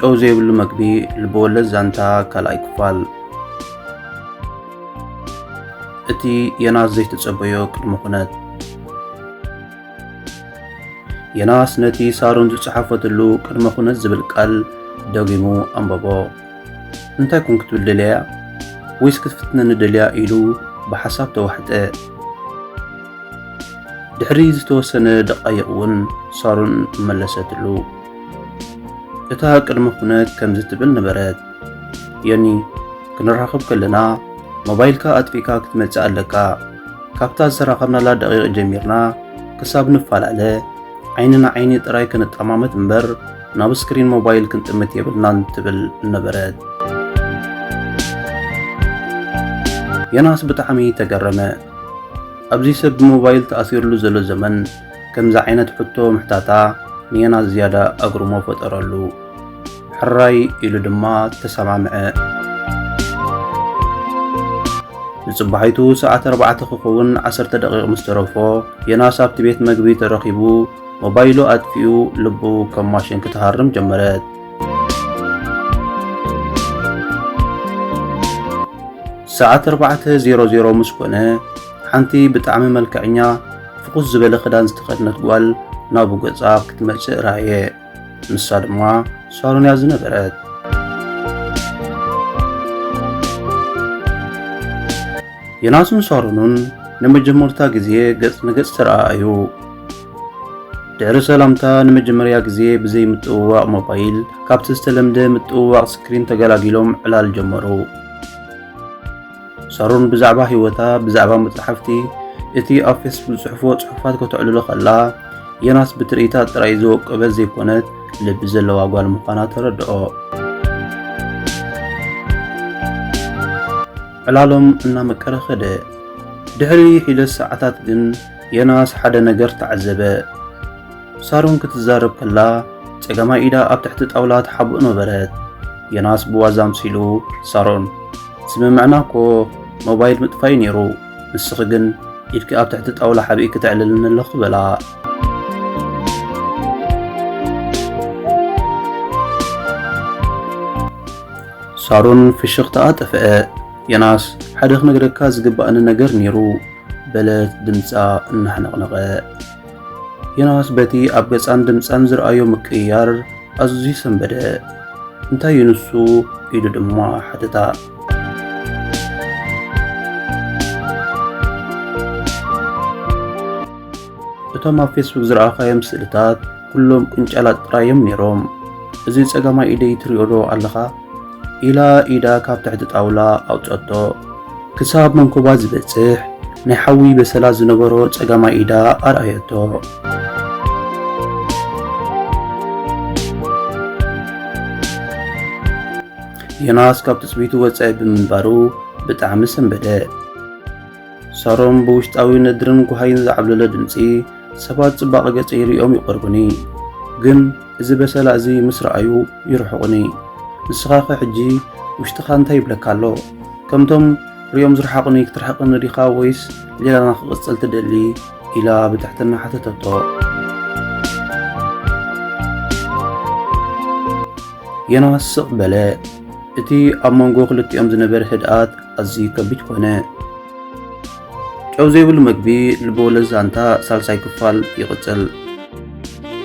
ጨው ዘይብሉ መግቢ ልበወለድ ዛንታ ካልኣይ ክፋል እቲ የናስ ዘይተጸበዮ ቅድመ ኩነት የናስ ነቲ ሳሮን ዝጸሓፈትሉ ቅድመ ኩነት ዝብል ቃል ደጊሙ ኣንበቦ እንታይ ኮን ክትብል ደልያ ወይስ ክትፍትነኒ ደልያ ኢሉ ብሓሳብ ተዋሕጠ ድሕሪ ዝተወሰነ ደቃይቕ እውን ሳሮን መለሰትሉ እታ ቅድመ ኩነት ከምዚ ትብል ነበረት የኒ ክንራኸብ ከለና ሞባይልካ ኣጥፊካ ክትመጽእ ኣለካ ካብታ ዝሰራኸብናላ ደቂቕ ጀሚርና ክሳብ ንፈላለ ዓይንና ዓይኒ ጥራይ ክንጠማመት እምበር ናብ ስክሪን ሞባይል ክንጥምት የብልናን ትብል ነበረት የናስ ብጣዕሚ ተገረመ ኣብዚ ሰብ ብሞባይል ተኣሲሩሉ ዘሎ ዘመን ከምዚ ዓይነት ሕቶ ምሕታታ ንየናስ ዝያዳ ኣግርሞ ፈጠረሉ ሕራይ ኢሉ ድማ ተሰማምዐ ንጽባሒቱ ሰዓት 4 ክኸውን 10 ደቂቕ ምስ ተረፎ የናስ ኣብቲ ቤት መግቢ ተረኺቡ ሞባይሉ ኣጥፊኡ ልቡ ከም ማሽን ክትሃርም ጀመረት ሰዓት 4:00 ምስ ኮነ ሓንቲ ብጣዕሚ መልክዕኛ ፍኹስ ዝበለ ክዳን ዝተኸድነት ጓል ናብኡ ገጻ ክትመጽእ ረኣየ ንሳ ድማ ሳሮን እያ ዝነበረት የናስን ሳሮንን ንመጀመርታ ግዜ ገጽ ንገጽ ተረኣዩ ድሕሪ ሰላምታ ንመጀመርያ ግዜ ብዘይ ምጥውዋቕ ሞባይል ካብቲ ዝተለምደ ምጥውዋቕ ስክሪን ተገላጊሎም ዕላል ጀመሩ ሳሮን ብዛዕባ ህይወታ ብዛዕባ መጽሓፍቲ እቲ ኣብ ፌስቡክ ጽሑፎ ጽሑፋት ከተዕልሎ ከላ የናስ ብትርኢታ ጥራይ ዝወቀበት ዘይኮነት ልቢ ዘለዋ ጓል ምዃና ተረድኦ ዕላሎም እናመቀረ ኸደ ድሕሪ ሒደት ሰዓታት ግን የናስ ሓደ ነገር ተዓዘበ ሳሮን ክትዛረብ ከላ ጸገማይ ኢዳ ኣብ ትሕቲ ጣውላ ተሓብኡ ነበረት የናስ ብዋዛ ምሲሉ ሳሮን ስምምዕና እኮ ሞባይል ምጥፋይ ነይሩ ንስኺ ግን ኢድኪ ኣብ ትሕቲ ጣውላ ሓቢእ ክትዕልልን ኣለኹ በላ ሳሮን ፍሽኽታ ጠፍአ የናስ ሓደ ክነግረካ ዝግባእኒ ነገር ነይሩ በለት ድምፃ እናሕነቕነቐ የናስ በቲ ኣብ ገጻን ድምፃን ዝረኣዮ ምቅያር ኣዝዩ ሰንበደ እንታይ እዩ ንሱ ኢሉ ድማ ሓተታ እቶም ኣብ ፌስቡክ ዝረኣኻዮም ስእልታት ኩሎም ቁንጫላት ጥራዮም ነይሮም እዚ ጸጋማይ ኢደይ ትሪኦ ዶ ኣለኻ ኢላ ኢዳ ካብ ትሕቲ ጣውላ ኣውፀቶ ክሳብ መንኮባ ዝበጽሕ ናይ ሓዊ በሰላ ዝነበሮ ጸጋማይ ኢዳ ኣርኣየቶ የናስ ካብ ትጽቢቱ ወጻኢ ብምንባሩ ብጣዕሚ ሰንበደ ሳሮን ብውሽጣዊ ነድርን ጉሃይን ዝዓብለለ ድምፂ ሰባት ጽባቐ ገጽ ይሪኦም ይቐርቡኒ ግን እዚ በሰላ እዚ ምስ ረኣዩ ይርሕቑኒ ንስኻ ኸ ሕጂ ውሽጥኻ እንታይ ይብለካ ኣሎ ከምቶም ሪኦም ዝረሓቑኒ ክትርሕቕኒ ዲኻ ወይስ ሌላና ክቕጽል ትደሊ ኢላ ብትሕትና ሓተተቶ የናስ ስቕ በለ እቲ ኣብ መንጎ ክልቲኦም ዝነበረ ህድኣት ኣዝዩ ከቢድ ኮነ ጨው ዘይብሉ መግቢ ልበወለድ ዛንታ ሳልሳይ ክፋል ይቕጽል